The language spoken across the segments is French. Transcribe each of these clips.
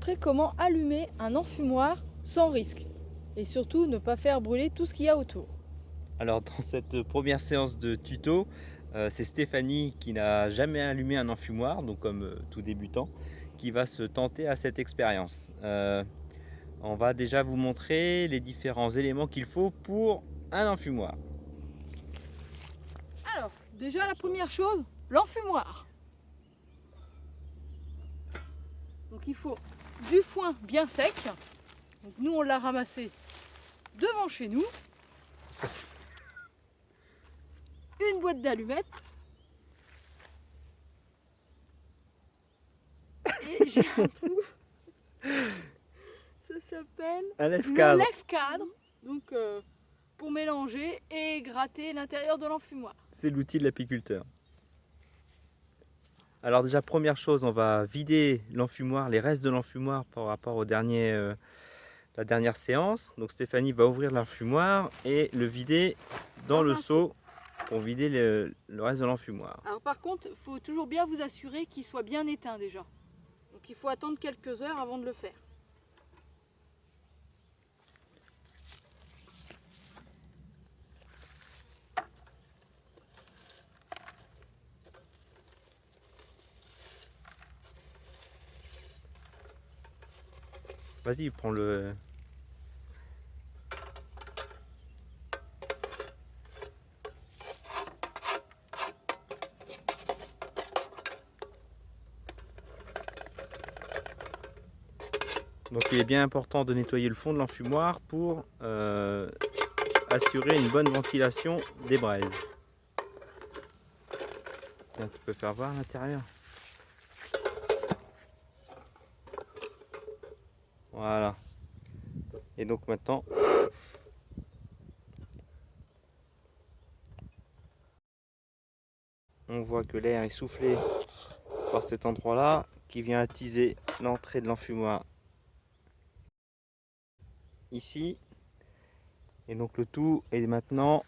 montrer comment allumer un enfumoir sans risque. Et surtout ne pas faire brûler tout ce qu'il y a autour. Alors dans cette première séance de tuto, c'est Stéphanie qui n'a jamais allumé un enfumoir, donc comme tout débutant, qui va se tenter à cette expérience. On va déjà vous montrer les différents éléments qu'il faut pour un enfumoir. Alors, déjà la première chose, l'enfumoir. Donc il faut du foin bien sec. Donc nous on l'a ramassé devant chez nous. Une boîte d'allumettes. Et j'ai un trou. Ça s'appelle Un le lève-cadre. lève-cadre. Donc pour mélanger et gratter l'intérieur de l'enfumoir. C'est l'outil de l'apiculteur. Alors déjà première chose, on va vider l'enfumoir, les restes de l'enfumoir par rapport au la dernière séance. Donc Stéphanie va ouvrir l'enfumoir et le vider dans le seau pour vider le reste de l'enfumoir. Alors par contre, il faut toujours bien vous assurer qu'il soit bien éteint déjà. Donc il faut attendre quelques heures avant de le faire. Vas-y, prends le... Donc il est bien important de nettoyer le fond de l'enfumoir pour assurer une bonne ventilation des braises. Tiens, tu peux faire voir à l'intérieur. Voilà. Et donc maintenant, on voit que l'air est soufflé par cet endroit-là qui vient attiser l'entrée de l'enfumoir ici. Et donc le tout est maintenant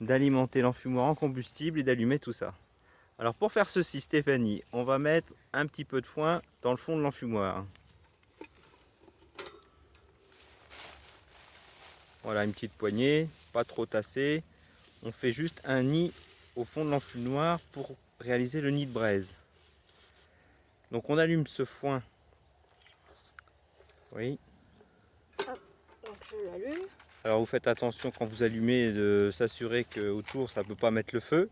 d'alimenter l'enfumoir en combustible et d'allumer tout ça. Alors pour faire ceci, Stéphanie, on va mettre un petit peu de foin dans le fond de l'enfumoir. Voilà, une petite poignée, pas trop tassée. On fait juste un nid au fond de l'enfumoir pour réaliser le nid de braise. Donc on allume ce foin. Oui. Donc je l'allume. Alors vous faites attention quand vous allumez de s'assurer qu'autour ça ne peut pas mettre le feu.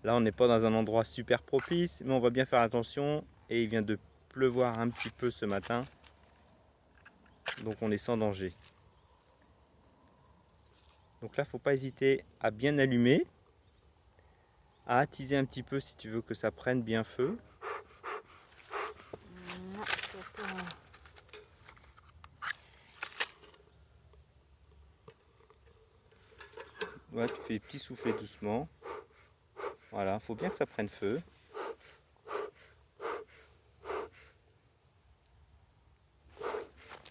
Là on n'est pas dans un endroit super propice, mais on va bien faire attention. Et il vient de pleuvoir un petit peu ce matin. Donc on est sans danger. Donc là il ne faut pas hésiter à bien allumer. À attiser un petit peu si tu veux que ça prenne bien feu. Ouais, tu fais des petits soufflets doucement. Voilà, faut bien que ça prenne feu.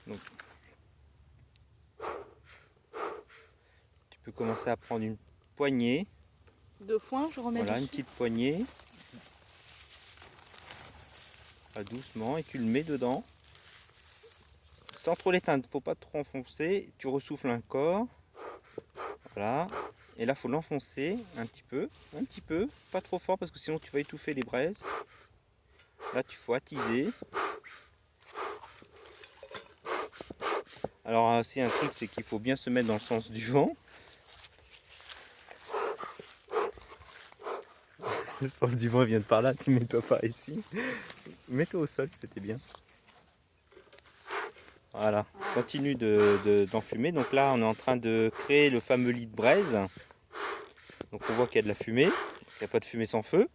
Donc, tu peux commencer à prendre une poignée. De foin, je remets Voilà, dessus. une petite poignée. Là, doucement, et tu le mets dedans. Sans trop l'éteindre, faut pas trop enfoncer. Tu ressouffles encore. Voilà. Et là, faut l'enfoncer un petit peu, pas trop fort parce que sinon tu vas étouffer les braises. Là, il faut attiser. Alors aussi un truc, c'est qu'il faut bien se mettre dans le sens du vent. Le sens du vent vient de par là, tu mets-toi par ici. Mets-toi au sol, c'était bien. Voilà, continue d'enfumer. Donc là, on est en train de créer le fameux lit de braise. Donc on voit qu'il y a de la fumée. Il n'y a pas de fumée sans feu.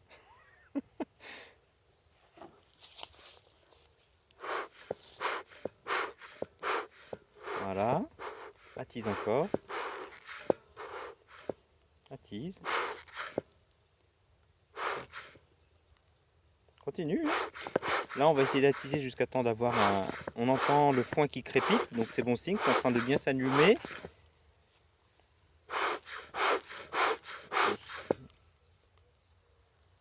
Voilà. Attise encore. Attise. Continue. Là, on va essayer d'attiser jusqu'à temps d'avoir un... On entend le foin qui crépite, donc c'est bon signe, c'est en train de bien s'allumer.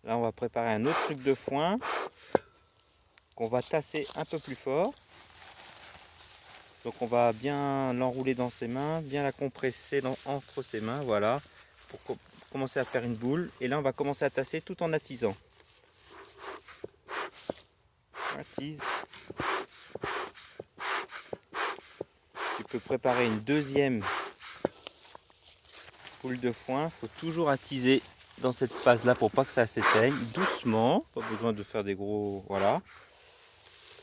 Là, on va préparer un autre truc de foin. qu'on va tasser un peu plus fort. Donc on va bien l'enrouler dans ses mains, bien la compresser entre ses mains, voilà, pour commencer à faire une boule. Et là on va commencer à tasser tout en attisant. Attise. Tu peux préparer une deuxième boule de foin. Il faut toujours attiser dans cette phase là pour pas que ça s'éteigne. Doucement, pas besoin de faire des gros... Voilà.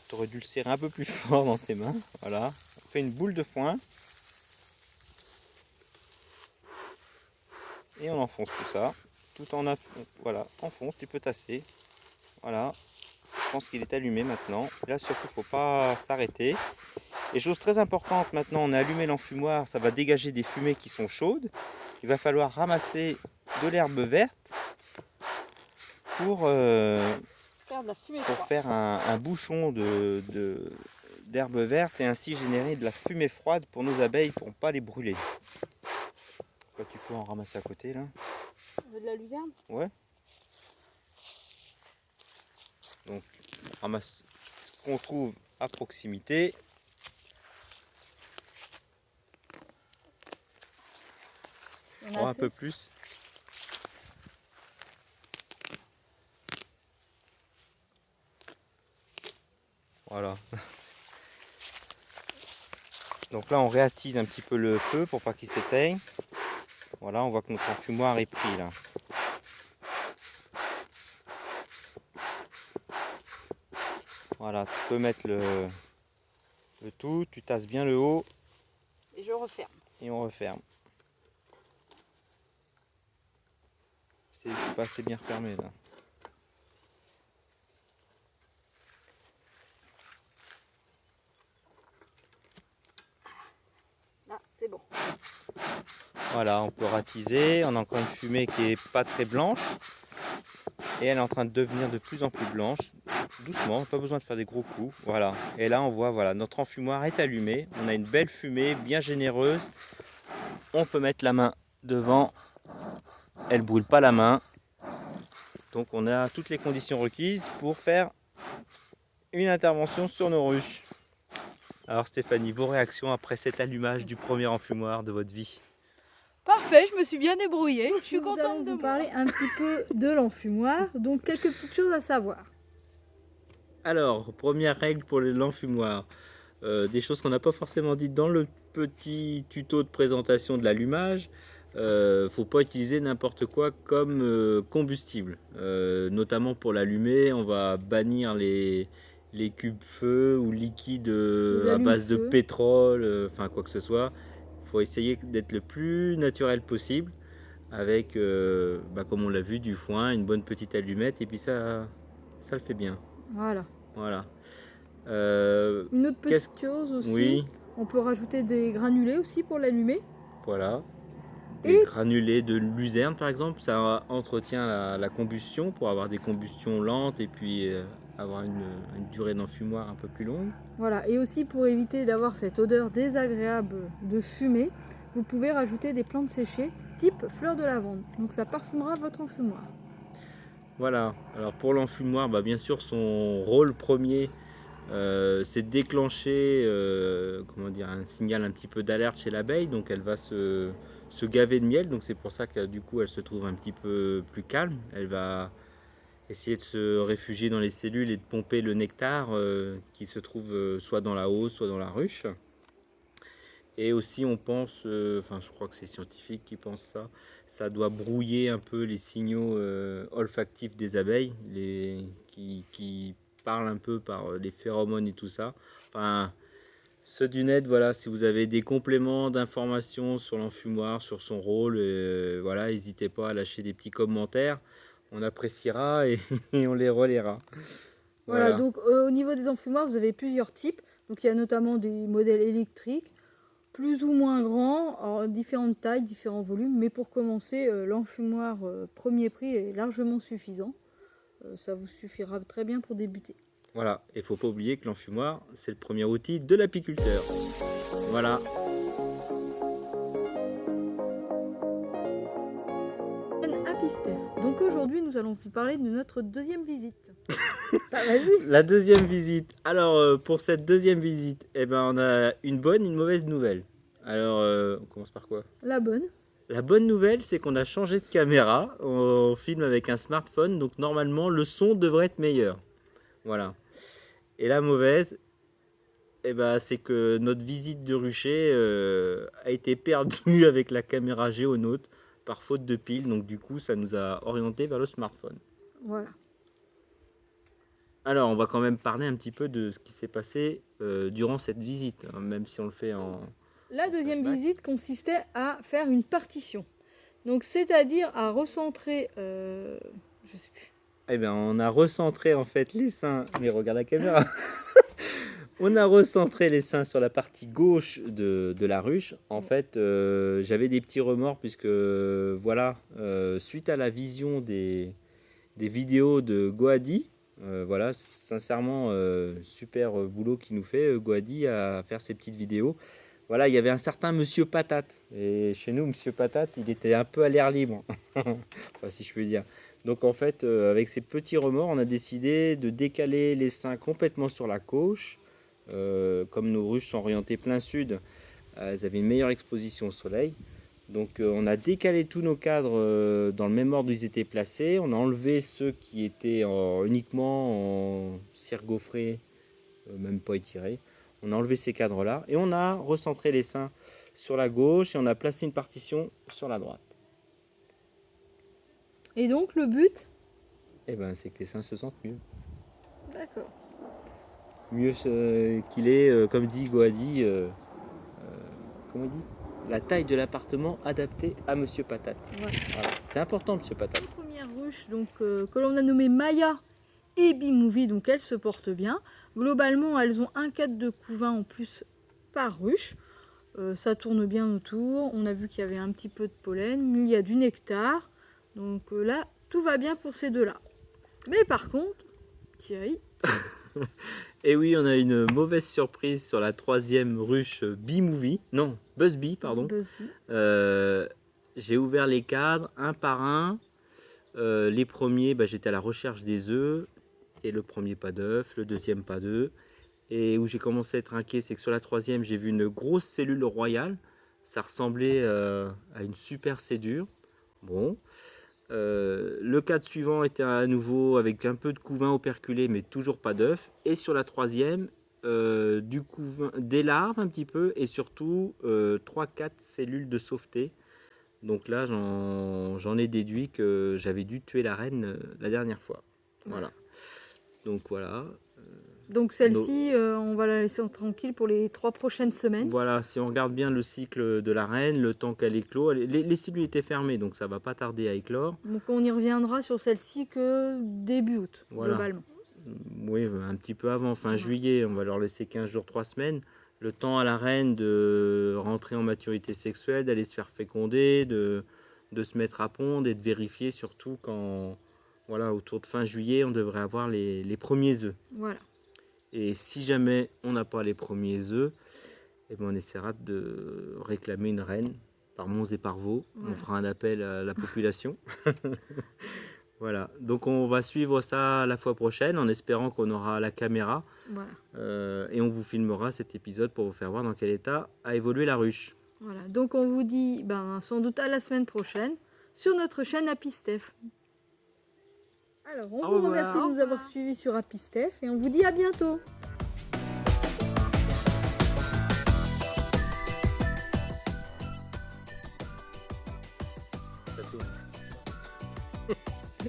Tu aurais dû le serrer un peu plus fort dans tes mains. Voilà. On fait une boule de foin. Et on enfonce tout ça. Tout en voilà, enfonce, tu peux tasser. Voilà. Je pense qu'il est allumé maintenant. Là surtout, il ne faut pas s'arrêter. Et chose très importante maintenant, on a allumé l'enfumoir, ça va dégager des fumées qui sont chaudes. Il va falloir ramasser de l'herbe verte pour faire un bouchon d'herbe verte et ainsi générer de la fumée froide pour nos abeilles pour ne pas les brûler. Là, tu peux en ramasser à côté là. De la luzerne? Ouais. Donc on ramasse ce qu'on trouve à proximité. Un peu plus. Voilà. Donc là on réattise un petit peu le feu pour pas qu'il s'éteigne. Voilà, on voit que notre enfumoir est pris là. Voilà, tu peux mettre le tout, tu tasses bien le haut. Et je referme. Et on referme. C'est pas assez bien refermé là. Là, c'est bon. Voilà, on peut ratiser. On a encore une fumée qui est pas très blanche. Et elle est en train de devenir de plus en plus blanche. Doucement, pas besoin de faire des gros coups. Voilà. Et là, on voit, voilà, notre enfumoir est allumé. On a une belle fumée, bien généreuse. On peut mettre la main devant. Elle brûle pas la main. Donc on a toutes les conditions requises pour faire une intervention sur nos ruches. Alors Stéphanie, vos réactions après cet allumage du premier enfumoir de votre vie? Parfait, je me suis bien débrouillée. Je suis contente allons de vous moi. parler un petit peu de l'enfumoir. Donc quelques petites choses à savoir. Alors, première règle pour l'enfumoir. Des choses qu'on n'a pas forcément dites dans le petit tuto de présentation de l'allumage. Faut pas utiliser n'importe quoi comme combustible. Notamment pour l'allumer, on va bannir les cubes feu ou liquides à base de pétrole, enfin quoi que ce soit. Il faut essayer d'être le plus naturel possible avec, comme on l'a vu, du foin, une bonne petite allumette et puis ça le fait bien. Voilà. Voilà. Une autre petite chose aussi, oui. On peut rajouter des granulés aussi pour l'allumer. Voilà. Des granulés de luzerne par exemple, ça entretient la combustion pour avoir des combustions lentes et puis avoir une durée d'enfumoir un peu plus longue. Voilà, et aussi pour éviter d'avoir cette odeur désagréable de fumée, vous pouvez rajouter des plantes séchées type fleur de lavande. Donc ça parfumera votre enfumoir. Voilà, alors pour l'enfumoir, bien sûr son rôle premier c'est de déclencher un signal un petit peu d'alerte chez l'abeille, donc elle va se gaver de miel, donc c'est pour ça que du coup elle se trouve un petit peu plus calme. Elle va essayer de se réfugier dans les cellules et de pomper le nectar qui se trouve soit dans la hausse, soit dans la ruche. Et aussi on pense, je crois que c'est scientifique qui pense ça, ça doit brouiller un peu les signaux olfactifs des abeilles, qui parlent un peu par les phéromones et tout ça. Enfin, ceux du net, voilà, si vous avez des compléments d'informations sur l'enfumoir, sur son rôle, voilà, n'hésitez pas à lâcher des petits commentaires, on appréciera et on les relaiera. Voilà, donc au niveau des enfumoirs, vous avez plusieurs types. Donc il y a notamment des modèles électriques, plus ou moins grands, en différentes tailles, différents volumes. Mais pour commencer, l'enfumoir premier prix est largement suffisant. Ça vous suffira très bien pour débuter. Voilà, et il ne faut pas oublier que l'enfumoir, c'est le premier outil de l'apiculteur. Voilà. Steph. Donc aujourd'hui, nous allons vous parler de notre deuxième visite. Vas-y. La deuxième visite. Alors, pour cette deuxième visite, eh ben, on a une bonne et une mauvaise nouvelle. Alors, on commence par quoi? La bonne. La bonne nouvelle, c'est qu'on a changé de caméra. On filme avec un smartphone, donc normalement, le son devrait être meilleur. Voilà. Et la mauvaise, eh ben, c'est que notre visite de rucher a été perdue avec la caméra Géonaut par faute de pile. Donc du coup, ça nous a orienté vers le smartphone. Voilà. Alors, on va quand même parler un petit peu de ce qui s'est passé durant cette visite, hein, même si on le fait en... La deuxième visite consistait à faire une partition. Donc, c'est-à-dire à recentrer... je sais plus. Eh bien, on a recentré en fait les seins... Mais regarde la caméra. On a recentré les seins sur la partie gauche de la ruche. En fait, j'avais des petits remords puisque, voilà, suite à la vision des vidéos de Goadi, voilà, sincèrement, super boulot qu'il nous fait, Goadi, à faire ces petites vidéos. Voilà, il y avait un certain Monsieur Patate. Et chez nous, Monsieur Patate, il était un peu à l'air libre, enfin, si je peux dire. Donc en fait, avec ces petits remords, on a décidé de décaler les seins complètement sur la gauche. Comme nos ruches sont orientées plein sud, elles avaient une meilleure exposition au soleil. Donc on a décalé tous nos cadres dans le même ordre où ils étaient placés. On a enlevé ceux qui étaient uniquement en cire gaufrée, même pas étirés. On a enlevé ces cadres-là et on a recentré les seins sur la gauche et on a placé une partition sur la droite. Et donc, le but? Eh ben, c'est que les seins se sentent mieux. D'accord. Mieux qu'il est, comme dit Goadi, comment il dit, la taille de l'appartement adaptée à Monsieur Patate. Ouais. Voilà. C'est important, Monsieur Patate. Les premières ruches donc, que l'on a nommées Maya et B-Movie, donc elles se portent bien. Globalement, elles ont un cadre de couvain en plus par ruche. Ça tourne bien autour. On a vu qu'il y avait un petit peu de pollen, mais il y a du nectar. Donc là, tout va bien pour ces deux-là. Mais par contre, Thierry... Et oui, on a une mauvaise surprise sur la troisième ruche B-Movie. Non, Buzz Bee, pardon. J'ai ouvert les cadres un par un. Les premiers, j'étais à la recherche des œufs. Et le premier pas d'œuf, le deuxième pas d'œuf. Et où j'ai commencé à être inquiet, c'est que sur la troisième, j'ai vu une grosse cellule royale. Ça ressemblait à une super cédure. Bon. Le cadre suivant était à nouveau avec un peu de couvain operculé, mais toujours pas d'œuf. Et sur la troisième, du couvain, des larves un petit peu, et surtout 3-4 cellules de sauveté. Donc là, j'en ai déduit que j'avais dû tuer la reine la dernière fois. Voilà. Donc voilà. Donc celle-ci, on va la laisser tranquille pour les 3 prochaines semaines. Voilà, si on regarde bien le cycle de la reine, le temps qu'elle éclot, les cellules étaient fermées, donc ça va pas tarder à éclore. Donc on y reviendra sur celle-ci que début août, voilà. Globalement. Oui, un petit peu avant, fin juillet, on va leur laisser 15 jours, 3 semaines. Le temps à la reine de rentrer en maturité sexuelle, d'aller se faire féconder, de se mettre à pondre et de vérifier surtout quand, voilà, autour de fin juillet, on devrait avoir les premiers œufs. Voilà. Et si jamais on n'a pas les premiers œufs, eh ben on essaiera de réclamer une reine par Mons et par Vaux. Ouais. On fera un appel à la population. Voilà, donc on va suivre ça la fois prochaine en espérant qu'on aura la caméra. Voilà. Et on vous filmera cet épisode pour vous faire voir dans quel état a évolué la ruche. Voilà, donc on vous dit sans doute à la semaine prochaine sur notre chaîne Happy Steph. Alors, on vous remercie de nous avoir suivis sur Happy Steph et on vous dit à bientôt.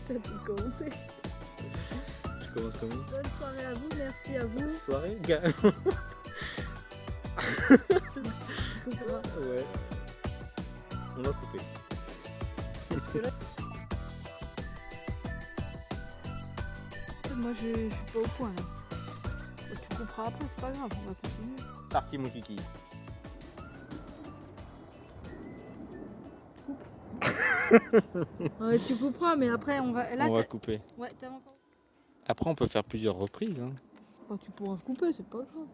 Ça peut commencer. Je commence comment? Bonne soirée à vous, merci à vous. Bonne soirée, gars. Ouais. On va couper. Parce que là... Moi je suis pas au point là. Tu couperas après, c'est pas grave, on va continuer. Parti mon kiki. Ouais, tu couperas, mais après on va. Là, on va couper. Ouais, t'as encore. Après on peut faire plusieurs reprises. Hein. Bah, tu pourras couper, c'est pas grave.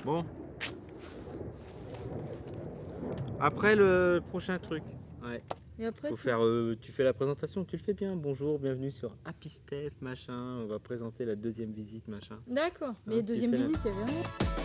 Bon. Après le prochain truc. Ouais. Et après, Faut faire, tu fais la présentation, tu le fais bien. Bonjour, bienvenue sur Happy Steph, machin. On va présenter la deuxième visite, machin. D'accord. Mais Hein, tu deuxième fais la- visite, il y avait un autre.